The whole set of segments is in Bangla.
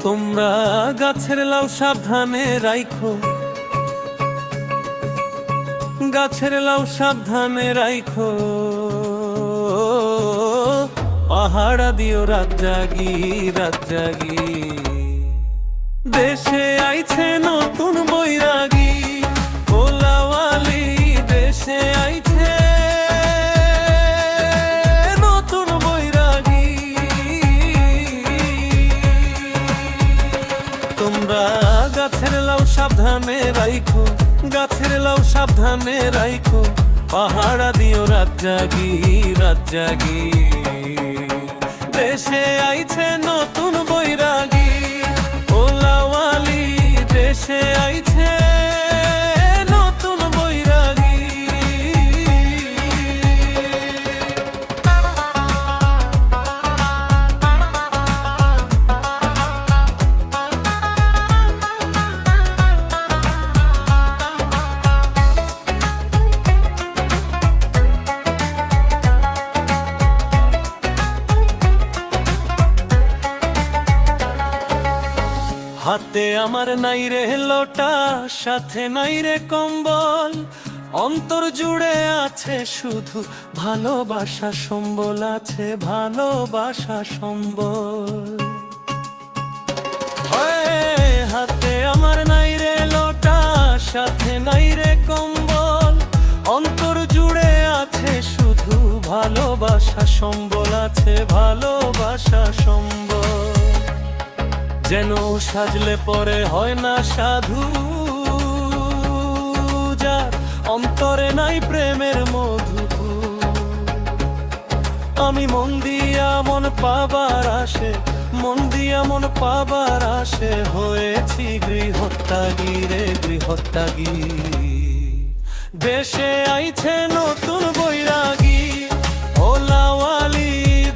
তোমরা গাছের লাউ সাবধানে রাইখো, গাছের লাউ সাবধানে রাইখো, পাহাড়া দিও রাত জাগি রাত জাগি। দেশে আইছে নতুন বৈরাগী, ও লাওয়ালি দেশে আইছে নতুন বৈরাগী। তোমরা গাছের লাউ সাবধানে রাইখো, গাছের লাউ সাবধানে রাইখো, পাহাড়া দিও রাত জাগি রাত জাগি। দেশে আইছে নতুন বৈরাগী, ও লাওয়ালি দেশে আইছে নতুন বৈরাগী। হাতে আমার নাই রে লোটা, সাথে নাই রে কম্বল, অন্তর জুড়ে আছে শুধু ভালোবাসা সম্বল, আছে ভালোবাসা সম্বল। হাতে আমার নাই রে লোটা, সাথে নাই রে কম্বল, অন্তর জুড়ে আছে শুধু ভালোবাসা সম্বল, আছে ভালোবাসা সম্বল। যেন সাজলে পরে হয় না সাধু, যার অন্তরে নাই প্রেমের মধু। আমি মন দিয়া মন পাবার আসে, মন দিয়া মন পাবার আসে, হয়েছি গৃহত্যাগী রে গৃহত্যাগী। দেশে আইছে নতুন বৈরাগী, ও লাওয়ালি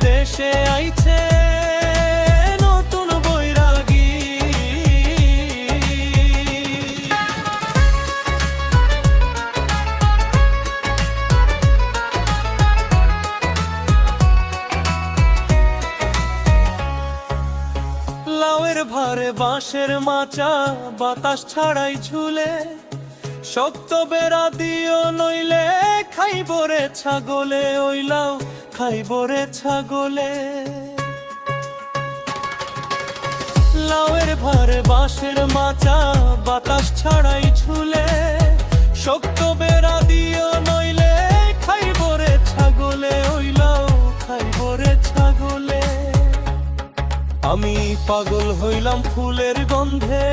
দেশে আইছে নতুন বৈরাগী। লাউয়ের ভারে বাঁশের মাচা, বাতাস ছাড়াই ঝুলে, শক্ত বেড়া দিও নইলে খাইব রে ছাগলে, ওই লাউ খাইব রে ছাগলে। লাউয়ের ভারে বাঁশের মাচা, বাতাস ছাড়াই ঝুলে, শক্ত বেড়া দিও নইলে খাইব রে ছাগলে, ওই লাউ খাইব রে ছাগলে। আমি পাগল হইলাম ফুলের গন্ধে,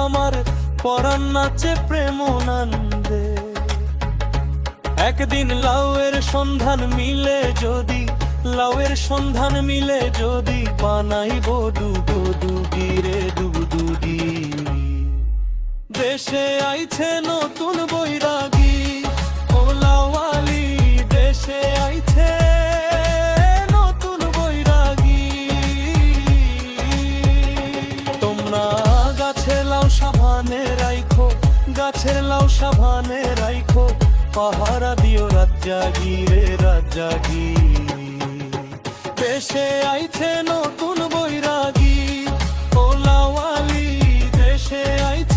আমার পরাণ নাচে প্রেমানন্দে। একদিন লাউয়ের সন্ধান মিলে যদি, লাউয়ের সন্ধান মিলে যদি, বানাইব ডুবডুবি রে ডুবডুবি। দেশে আইছে নতুন বৈরাগী, ও লাওয়ালি দেশে আইছে নতুন বৈরাগী। তোমরা গাছের লাউ সাবধানে রাইখো, গাছের লাউ সাবধানে রাইখো, পাহারা দিও রাত জাগি রে রাত জাগি। দেশে আইছে নতুন বৈরাগী, ও লাওয়ালি দেশে আইছে